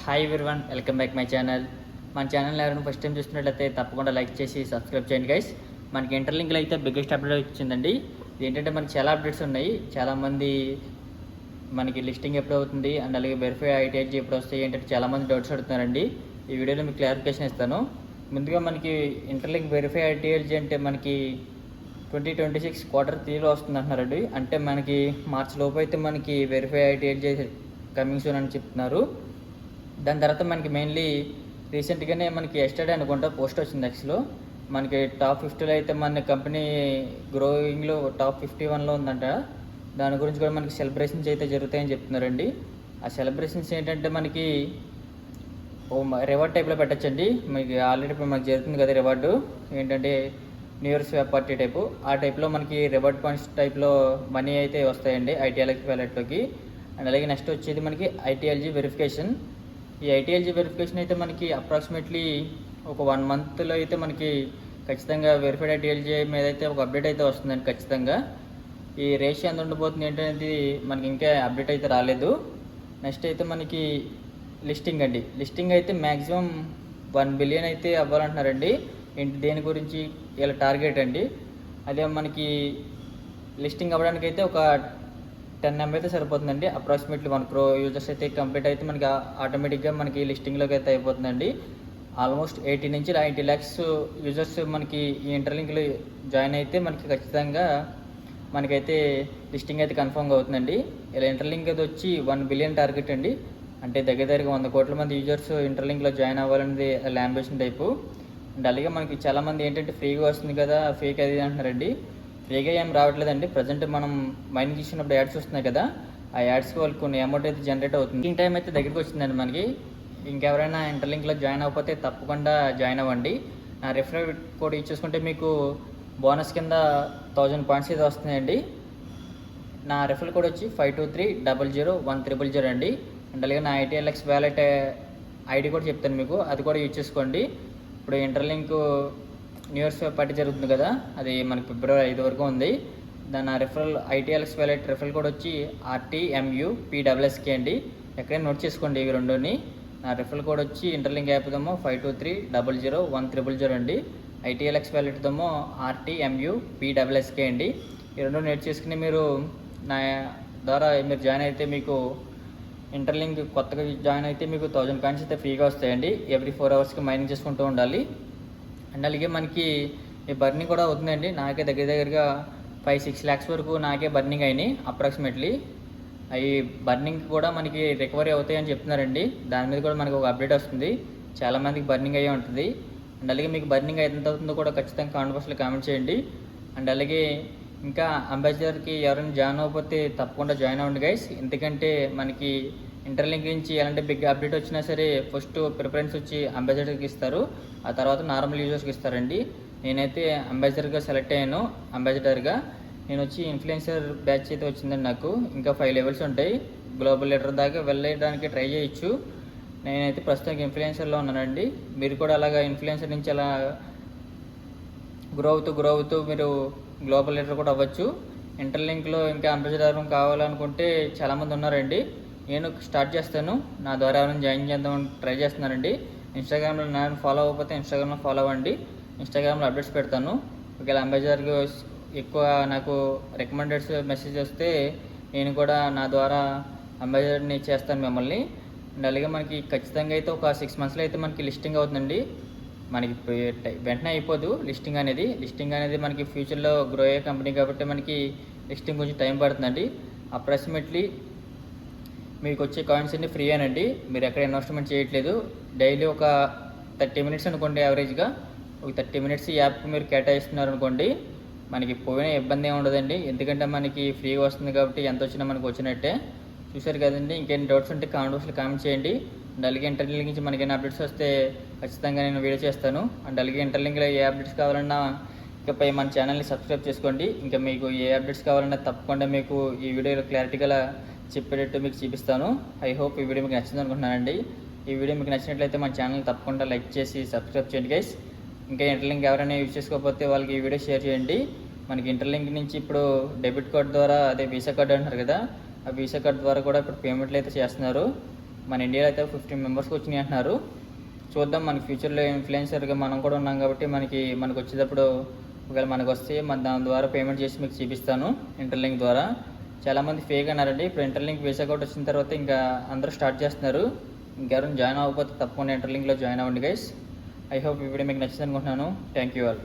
Hi everyone, welcome back my channel. మన channel ఎవరైనా first time చూస్తున్నట్లయితే తప్పకుండా లైక్ చేసి సబ్స్క్రైబ్ చేయండి గైస్. మనకి ఇంటర్లింక్లో అయితే బిగ్గెస్ట్ అప్డేట్ వచ్చిందండి. ఏంటంటే మనకి చాలా అప్డేట్స్ ఉన్నాయి. చాలామంది మనకి లిస్టింగ్ ఎప్పుడు అవుతుంది అండ్ అలాగే వెరిఫై ఐటీఐజీ ఎప్పుడు వస్తాయి ఏంటంటే చాలామంది డౌట్స్ అడుగుతున్నారండి. ఈ వీడియోలో మీకు క్లారిఫికేషన్ ఇస్తాను. ముందుగా మనకి ఇంటర్లింక్ వెరిఫై ఐటీఐజీ అంటే మనకి 2026 Q3లో వస్తుంది అంటున్నారండి. అంటే మనకి మార్చి లోపు అయితే మనకి వెరిఫై ఐటీఐజీ కమింగ్ సూన్ అని చెప్తున్నారు. దాని తర్వాత మనకి మెయిన్లీ రీసెంట్గానే మనకి ఎస్టర్డే అనుకుంటా పోస్ట్ వచ్చింది. యాక్చువల్లో మనకి టాప్ 50లో అయితే మన కంపెనీ గ్రోయింగ్లో టాప్ 51లో ఉందంట. దాని గురించి కూడా మనకి సెలబ్రేషన్స్ అయితే జరుగుతాయని చెప్తున్నారండి. ఆ సెలబ్రేషన్స్ ఏంటంటే మనకి రివార్డ్ టైప్లో పెట్టచ్చండి. మీకు ఆల్రెడీ ఇప్పుడు మనకి జరుగుతుంది కదా రివార్డు, ఏంటంటే న్యూ ఇయర్స్ పార్టీ టైపు. ఆ టైప్లో మనకి రివార్డ్ పాయింట్స్ టైప్లో మనీ అయితే వస్తాయండి ఐటీఎల్ఎక్స్ వ్యాలెట్లోకి. అండ్ అలాగే నెక్స్ట్ వచ్చేది మనకి ఐటీఎల్జీ వెరిఫికేషన్. ఈ ఐటీఎల్జీ వెరిఫికేషన్ అయితే మనకి అప్రాక్సిమేట్లీ ఒక 1 monthలో అయితే మనకి ఖచ్చితంగా వెరిఫైడ్ ఐటీఎల్జీ మీద అయితే ఒక అప్డేట్ అయితే వస్తుందండి ఖచ్చితంగా. ఈ రేషియో ఎంత ఉండబోతుంది ఏంటనేది మనకి ఇంకా అప్డేట్ అయితే రాలేదు. నెక్స్ట్ అయితే మనకి లిస్టింగ్ అండి. లిస్టింగ్ అయితే మ్యాక్సిమం 1 billion అయితే అవ్వాలంటున్నారండి. ఏంటి దేని గురించి ఇలా టార్గెట్ అండి. అదే మనకి లిస్టింగ్ అవ్వడానికి అయితే ఒక 10 MB అయితే సరిపోతుందండి. అప్రాక్సిమేట్లీ 1 crore యూజర్స్ అయితే కంప్లీట్ అయితే మనకి ఆటోమేటిక్గా మనకి లిస్టింగ్లోకి అయితే అయిపోతుందండి. ఆల్మోస్ట్ 80 నుంచి 90 lakhs యూజర్స్ మనకి ఈ ఇంటర్లింక్లో జాయిన్ అయితే మనకి ఖచ్చితంగా మనకైతే లిస్టింగ్ అయితే కన్ఫర్మ్గా అవుతుందండి. ఇలా ఇంటర్లింక్ అది వచ్చి 1 billion టార్గెట్ అండి. అంటే దగ్గరగా 100 కోట్ల మంది యూజర్స్ ఇంటర్లింక్లో జాయిన్ అవ్వాలనేది ల్యాంబిషన్ టైపు. అండ్ అలాగే మనకి చాలామంది ఏంటంటే ఫ్రీగా వస్తుంది కదా ఫేక్ అది అంటున్నారండి. ఫ్రీగా ఏం రావట్లేదండి. ప్రజెంట్ మనం మైనింగ్ చేసినప్పుడు యాడ్స్ వస్తున్నాయి కదా, ఆ యాడ్స్కి వాళ్ళకి కొన్ని అమౌంట్ అయితే జనరేట్ అవుతుంది. ఈ టైం అయితే దగ్గరికి వచ్చిందండి మనకి. ఇంకెవరైనా ఇంటర్లింక్లో జాయిన్ అవ్వకపోతే తప్పకుండా జాయిన్ అవ్వండి. నా రిఫరల్ కోడ్ ఇచ్చేసుకుంటే మీకు బోనస్ కింద 1000 పాయింట్స్ అయితే వస్తున్నాయండి. నా రిఫరల్ కోడ్ వచ్చి 52300100 అండి. అండ్ అలాగే నా ఐటీఎల్ఎక్స్ వ్యాలెట్ ఐడి కూడా చెప్తాను మీకు, అది కూడా యూజ్ చేసుకోండి. ఇప్పుడు ఇంటర్లింక్ న్యూ ఇయర్స్ పార్టీ జరుగుతుంది కదా, అది మనకి February 5 వరకు ఉంది. దాని referral ITLX wallet referral code వచ్చి RTMUPSSK అండి. ఎక్కడైనా నోట్ చేసుకోండి ఇవి రెండుని. నా రిఫరల్ కోడ్ వచ్చి ఇంటర్లింక్ యాప్ దమో 52300100 అండి. ఐటీఎల్ఎక్స్ వ్యాలెట్ దమో RTMUPSSK అండి. ఈ రెండు నోట్ చేసుకుని మీరు నా ద్వారా మీరు జాయిన్ అయితే మీకు ఇంటర్లింక్ కొత్తగా జాయిన్ అయితే మీకు 1000 కాయిన్స్ అయితే ఫ్రీగా వస్తాయండి. ఎవ్రీ 4 hours మైనింగ్ చేసుకుంటూ ఉండాలి. అండ్ అలాగే మనకి ఈ బర్నింగ్ కూడా అవుతుందండి. నాకే దగ్గరగా 5-6 lakhs వరకు నాకే బర్నింగ్ అయినాయి అప్రాక్సిమేట్లీ. అవి బర్నింగ్ కూడా మనకి రికవరీ అవుతాయని చెప్తున్నారండి. దాని మీద కూడా మనకు ఒక అప్డేట్ వస్తుంది. చాలామందికి బర్నింగ్ అయ్యే ఉంటుంది. అండ్ అలాగే మీకు బర్నింగ్ ఎంత అవుతుందో కూడా ఖచ్చితంగా కామెంట్ బాక్స్లో కామెంట్ చేయండి. అండ్ అలాగే ఇంకా అంబాసిడర్కి ఎవరైనా జాయిన్ అవ్వకపోతే తప్పకుండా జాయిన్ అవ్వండి గైస్. ఎందుకంటే మనకి ఇంటర్లింక్ నుంచి ఎలాంటి బిగ్ అప్డేట్ వచ్చినా సరే ఫస్ట్ ప్రిఫరెన్స్ వచ్చి అంబాసిడర్కి ఇస్తారు, ఆ తర్వాత నార్మల్ యూజర్స్కి ఇస్తారండి. నేనైతే అంబాసిడర్గా సెలెక్ట్ అయ్యాను. అంబాసిడర్గా నేను వచ్చి ఇన్ఫ్లుయెన్సర్ బ్యాచ్ అయితే వచ్చిందండి నాకు. ఇంకా 5 levels ఉంటాయి. గ్లోబల్ లీడర్ దాకా వెళ్ళడానికి ట్రై చేయొచ్చు. నేనైతే ప్రస్తుతానికి ఇన్ఫ్లుయెన్సర్లో ఉన్నానండి. మీరు కూడా అలాగా ఇన్ఫ్లుయెన్సర్ నుంచి అలా గ్రో అవుతూ మీరు గ్లోబల్ లీడర్ కూడా అవ్వచ్చు. ఇంటర్లింక్లో ఇంకా అంబాసిడర్ కావాలనుకుంటే చాలామంది ఉన్నారండి. నేను స్టార్ట్ చేస్తాను. నా ద్వారా ఎవరైనా జాయిన్ చేద్దామని ట్రై చేస్తున్నానండి. ఇన్స్టాగ్రామ్లో నన్ను ఫాలో అవ్వకపోతే ఇన్స్టాగ్రామ్లో ఫాలో అవ్వండి. ఇన్స్టాగ్రామ్లో అప్డేట్స్ పెడతాను. ఒకవేళ అంబాసిడర్కి ఎక్కువ నాకు రికమెండెడ్ మెసేజ్ వస్తే నేను కూడా నా ద్వారా అంబాసిడర్ని చేస్తాను మిమ్మల్ని. అండ్ అలాగే మనకి ఖచ్చితంగా అయితే ఒక 6 monthsలో అయితే మనకి లిస్టింగ్ అవుతుందండి. మనకి వెంటనే అయిపోదు లిస్టింగ్ అనేది మనకి ఫ్యూచర్లో గ్రో అయ్యే కంపెనీ కాబట్టి మనకి లిస్టింగ్ కొంచెం టైం పడుతుందండి. అప్రాక్సిమేట్లీ మీకు వచ్చే కాయిన్స్ అన్ని ఫ్రీ అనండి. మీరు ఎక్కడ ఇన్వెస్ట్మెంట్ చేయట్లేదు. డైలీ ఒక 30 minutes అనుకోండి, యావరేజ్గా ఒక 30 minutes ఈ యాప్కి మీరు కేటాయిస్తున్నారు అనుకోండి, మనకి పోయిన ఇబ్బంది ఏమి ఉండదండి. ఎందుకంటే మనకి ఫ్రీగా వస్తుంది కాబట్టి ఎంత వచ్చినా మనకు వచ్చినట్టే. చూసారు కదండి. ఇంకేం డౌట్స్ ఉంటే కామెంట్ బాక్స్లో కామెంట్ చేయండి. అండ్ అలాగే ఇంటర్లింక్ నుంచి మనకి ఏమైనా అప్డేట్స్ వస్తే ఖచ్చితంగా నేను వీడియో చేస్తాను. అండ్ అలాగే ఇంటర్లింక్లో ఏ అప్డేట్స్ కావాలన్నా ఇకపై మన ఛానల్ని సబ్స్క్రైబ్ చేసుకోండి. ఇంకా మీకు ఏ అప్డేట్స్ కావాలన్నా తప్పకుండా మీకు ఈ వీడియోలో క్లారిటీగా చెప్పేటట్టు మీకు చూపిస్తాను. ఐ హోప్ ఈ వీడియో మీకు నచ్చింది అనుకుంటున్నానండి. ఈ వీడియో మీకు నచ్చినట్లయితే మన ఛానల్ తప్పకుండా లైక్ చేసి సబ్స్క్రైబ్ చేయండి గైస్. ఇంకా ఇంటర్లింక్ ఎవరైనా యూజ్ చేసుకోకపోతే వాళ్ళకి ఈ వీడియో షేర్ చేయండి. మనకి ఇంటర్లింక్ నుంచి ఇప్పుడు డెబిట్ కార్డ్ ద్వారా, అదే వీసా కార్డు అంటున్నారు కదా, ఆ వీసా కార్డ్ ద్వారా కూడా ఇప్పుడు పేమెంట్లు అయితే చేస్తున్నారు. మన ఇండియాలో అయితే 15 మెంబర్స్కి వచ్చినాయి అంటున్నారు. చూద్దాం, మన ఫ్యూచర్లో ఇన్ఫ్లుయెన్సర్గా మనం కూడా ఉన్నాం కాబట్టి మనకు వచ్చేటప్పుడు ఒకవేళ మనకు వస్తే దాని ద్వారా పేమెంట్ చేసి మీకు చూపిస్తాను ఇంటర్లింక్ ద్వారా. చాలామంది ఫేక్ అన్నారండి. ఇప్పుడు ఇంటర్లింక్ వీసా కోడ్ వచ్చిన తర్వాత ఇంకా అందరూ స్టార్ట్ చేస్తున్నారు. ఇంకెవరైనా జాయిన్ అవ్వకపోతే తప్పకుండా ఇంటర్లింక్లో జాయిన్ అవ్వండి గైస్. ఐ హోప్ ఈ వీడియో మీకు నచ్చింది అనుకుంటున్నాను. Thank you all.